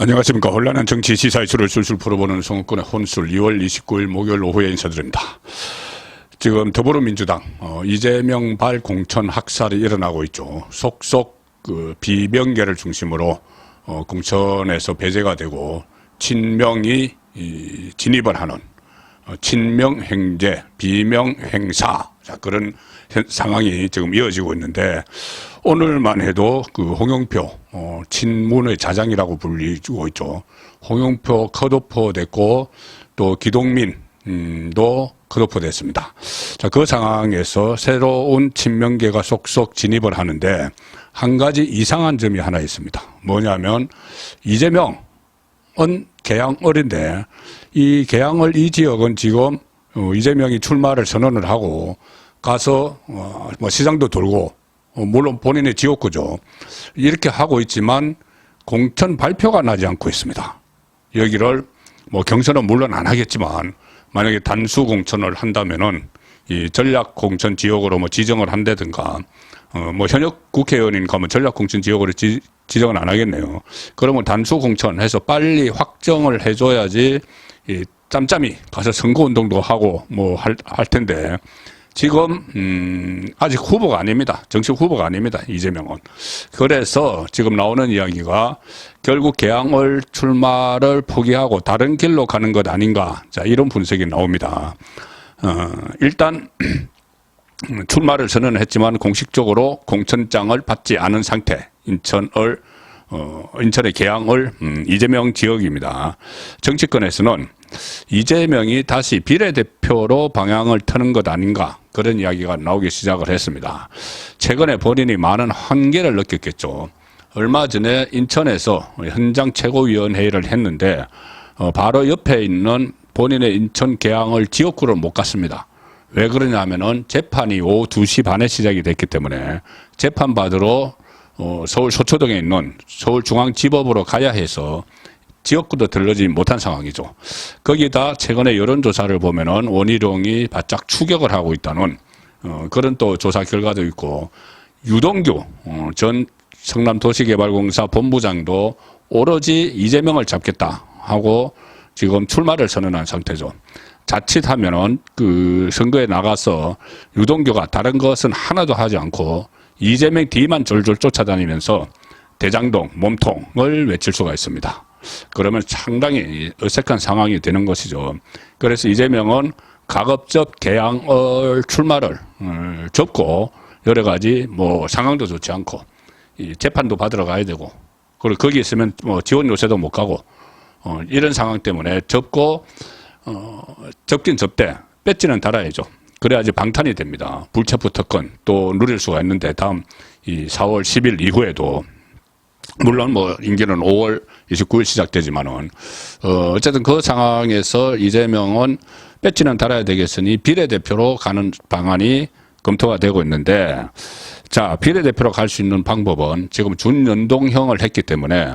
안녕하십니까. 혼란한 정치 시사 이슈를 술술 풀어보는 송은권의 혼술 2월 29일 목요일 오후에 인사드립니다. 지금 더불어민주당 이재명 발 공천 학살이 일어나고 있죠. 속속 그 비명계를 중심으로 공천에서 배제가 되고 친명이 진입을 하는 친명행제, 비명행사, 자, 그런 상황이 지금 이어지고 있는데, 오늘만 해도 그 홍영표, 친문의 자장이라고 불리고 있죠. 홍영표 컷오프 됐고, 또 기동민도 컷오프 됐습니다. 자, 그 상황에서 새로운 친명계가 속속 진입을 하는데, 한 가지 이상한 점이 하나 있습니다. 뭐냐면, 이재명은 계양을인데, 이 계양을 이 지역은 지금 이재명이 출마를 선언을 하고 가서 뭐 시장도 돌고 물론 본인의 지역구죠. 이렇게 하고 있지만 공천 발표가 나지 않고 있습니다. 여기를 뭐 경선은 물론 안 하겠지만 만약에 단수 공천을 한다면은 이 전략 공천 지역으로 뭐 지정을 한다든가 뭐 현역 국회의원인 가면 전략 공천 지역으로 지정은 안 하겠네요. 그러면 단수 공천해서 빨리 확정을 해줘야지 이 짬짬이 가서 선거운동도 하고 뭐 할 텐데 지금 아직 후보가 아닙니다. 정식 후보가 아닙니다. 이재명은. 그래서 지금 나오는 이야기가 결국 계양을 출마를 포기하고 다른 길로 가는 것 아닌가. 자, 이런 분석이 나옵니다. 일단 출마를 선언했지만 공식적으로 공천장을 받지 않은 상태. 인천의 계양을 이재명 지역입니다. 정치권에서는 이재명이 다시 비례대표로 방향을 트는 것 아닌가 그런 이야기가 나오기 시작을 했습니다. 최근에 본인이 많은 한계를 느꼈겠죠. 얼마 전에 인천에서 현장 최고위원회의를 했는데 바로 옆에 있는 본인의 인천 계양을 지역구를 못 갔습니다. 왜 그러냐면은 재판이 오후 2시 반에 시작이 됐기 때문에 재판 받으러 서울 서초동에 있는 서울중앙지법으로 가야 해서 지역구도 들르지 못한 상황이죠. 거기다 최근에 여론조사를 보면은 원희룡이 바짝 추격을 하고 있다는 그런 또 조사 결과도 있고 유동규 전 성남도시개발공사 본부장도 오로지 이재명을 잡겠다 하고 지금 출마를 선언한 상태죠. 자칫하면은 그 선거에 나가서 유동규가 다른 것은 하나도 하지 않고 이재명 뒤만 졸졸 쫓아다니면서 대장동, 몸통을 외칠 수가 있습니다. 그러면 상당히 어색한 상황이 되는 것이죠. 그래서 이재명은 가급적 계양을 출마를 접고 여러 가지 뭐 상황도 좋지 않고 이 재판도 받으러 가야 되고 그리고 거기 있으면 뭐 지원 요새도 못 가고 이런 상황 때문에 접고 접긴 접대 뺏지는 달아야죠. 그래야지 방탄이 됩니다. 불체포 특권 또 누릴 수가 있는데 다음 이 4월 10일 이후에도 물론 뭐 임기는 5월 29일 시작되지만은 어쨌든 그 상황에서 이재명은 배지는 달아야 되겠으니 비례대표로 가는 방안이 검토가 되고 있는데 자 비례대표로 갈 수 있는 방법은 지금 준연동형을 했기 때문에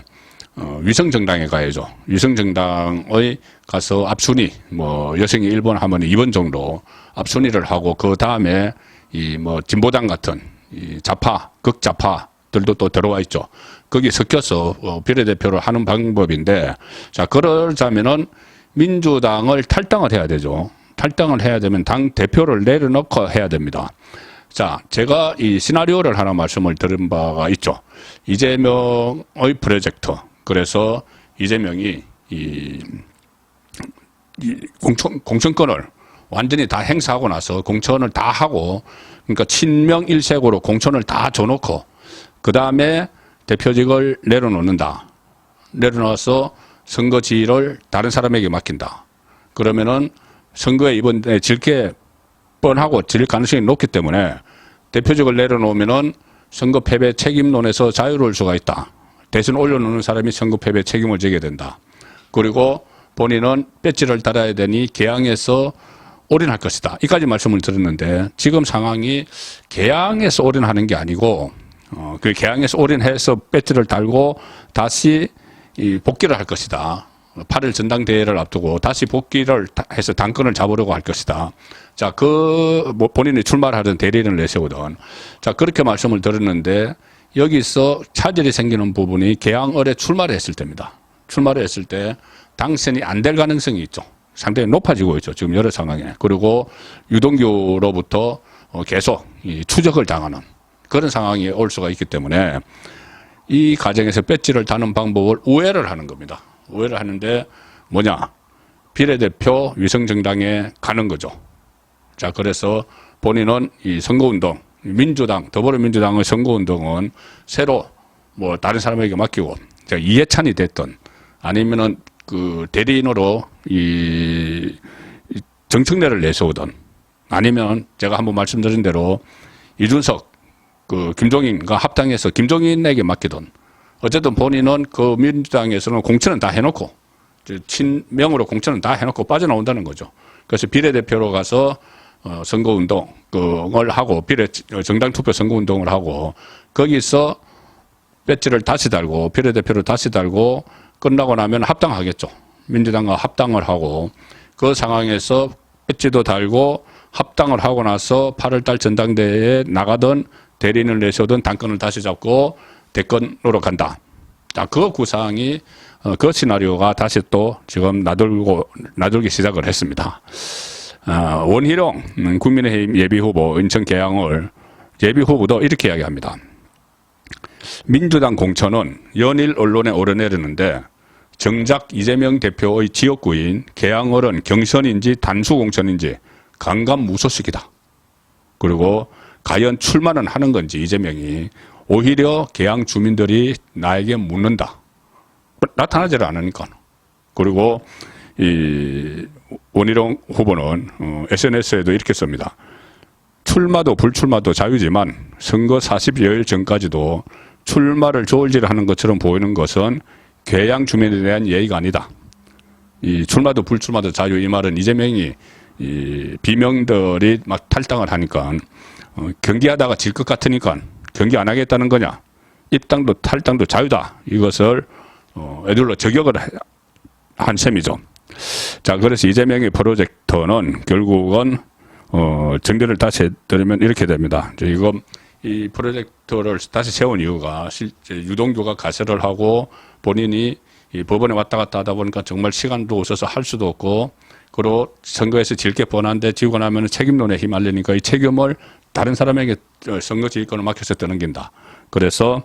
위성정당에 가야죠. 위성정당의 가서 앞순위 뭐 여성이 1번 하면 2번 정도 앞순위를 하고 그 다음에 이 뭐 진보당 같은 이 좌파 극좌파들도 또 들어와 있죠. 거기 섞여서 비례대표를 하는 방법인데 자 그러자면은 민주당을 탈당을 해야 되죠. 탈당을 해야 되면 당 대표를 내려놓고 해야 됩니다. 자 제가 이 시나리오를 하나 말씀을 드린 바가 있죠. 이재명의 프로젝트. 그래서 이재명이 이 공천권을 완전히 다 행사하고 나서 공천을 다 하고 그러니까 친명 일색으로 공천을 다 줘놓고 그 다음에 대표직을 내려놓는다. 내려놓아서 선거 지휘를 다른 사람에게 맡긴다. 그러면은 선거에 이번에 질 게 뻔하고 질 가능성이 높기 때문에 대표직을 내려놓으면은 선거 패배 책임론에서 자유로울 수가 있다. 대신 올려놓는 사람이 선거 패배 책임을 지게 된다. 그리고 본인은 배지를 달아야 되니 계양에서 올인할 것이다. 이까지 말씀을 드렸는데 지금 상황이 계양에서 올인하는 게 아니고 그 계양에서 올인해서 배지를 달고 다시 복귀를 할 것이다. 8일 전당대회를 앞두고 다시 복귀를 해서 당권을 잡으려고 할 것이다. 자, 뭐 본인이 출마를 하던 대리인을 내세우던. 자, 그렇게 말씀을 드렸는데 여기서 차질이 생기는 부분이 계양을에 출마를 했을 때입니다. 출마를 했을 때 당선이 안 될 가능성이 있죠. 상당히 높아지고 있죠. 지금 여러 상황에. 그리고 유동규로부터 계속 이 추적을 당하는 그런 상황이 올 수가 있기 때문에 이 과정에서 배지를 다는 방법을 우회를 하는 겁니다. 우회를 하는데 뭐냐? 비례대표 위성정당에 가는 거죠. 자, 그래서 본인은 이 선거운동, 민주당, 더불어민주당의 선거운동은 새로 뭐 다른 사람에게 맡기고 이해찬이 됐든 아니면은 그 대리인으로 이 정청래를 내세우든 아니면 제가 한번 말씀드린 대로 이준석 그 김종인과 합당해서 김종인에게 맡기든 어쨌든 본인은 그 민주당에서는 공천은 다 해놓고 친명으로 공천은 다 해놓고 빠져나온다는 거죠. 그래서 비례대표로 가서 선거운동을 하고 정당 투표 선거운동을 하고 거기서 배지를 다시 달고 비례대표를 다시 달고 끝나고 나면 합당하겠죠. 민주당과 합당을 하고 그 상황에서 배지도 달고 합당을 하고 나서 8월달 전당대회에 나가던 대리인을 내세우던 당권을 다시 잡고 대권으로 간다. 자, 그 구상이 그 시나리오가 다시 또 지금 나돌기 시작을 했습니다. 원희룡 국민의힘 예비후보 인천 계양을 예비후보도 이렇게 이야기합니다. 민주당 공천은 연일 언론에 오르내리는데 정작 이재명 대표의 지역구인 계양을은 경선인지 단수 공천인지 강감무소식이다. 그리고 과연 출마는 하는 건지 이재명이 오히려 계양 주민들이 나에게 묻는다. 나타나지를 않으니까. 그리고 이 원희룡 후보는 SNS에도 이렇게 씁니다. 출마도 불출마도 자유지만 선거 40여일 전까지도 출마를 저울질하는 것처럼 보이는 것은 계양 주민에 대한 예의가 아니다. 이 출마도 불출마도 자유 이 말은 이재명이 이 비명들이 막 탈당을 하니까 경기하다가 질 것 같으니까 경기 안 하겠다는 거냐. 입당도 탈당도 자유다. 이것을 애들로 저격을 한 셈이죠. 자, 그래서 이재명의 프로젝터는 결국은 정리를 다시 해드리면 이렇게 됩니다. 이 프로젝터를 다시 세운 이유가 실제 유동규가 가세를 하고 본인이 이 법원에 왔다 갔다 하다 보니까 정말 시간도 없어서 할 수도 없고 그리고 선거에서 질 게 뻔한데 지고 나면 책임론에 휘말리니까 이 책임을 다른 사람에게 선거 지휘권을 맡겨서 떠넘긴다. 그래서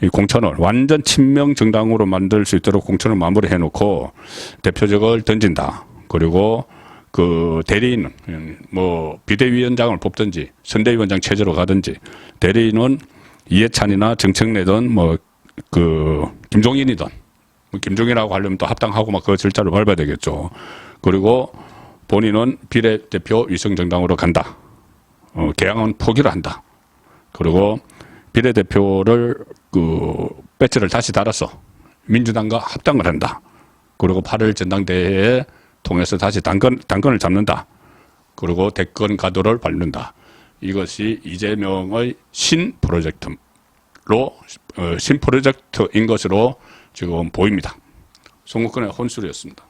이 공천을 완전 친명 정당으로 만들 수 있도록 공천을 마무리해 놓고 대표직을 던진다. 그리고 그 대리인 뭐 비대위원장을 뽑든지 선대위원장 체제로 가든지 대리인은 이해찬이나 정청래든 뭐 그 김종인이든 김종인하고 하려면 또 합당하고 막 그 절차를 밟아야 되겠죠. 그리고 본인은 비례대표 위성정당으로 간다. 계양은 포기를 한다. 그리고 비례대표를 그 배지를 다시 달아서 민주당과 합당을 한다. 그리고 8월 전당대회에 통해서 다시 당권을 잡는다. 그리고 대권 가도를 밟는다. 이것이 이재명의 신 프로젝트인 것으로 지금 보입니다. 송국근의 혼술이었습니다.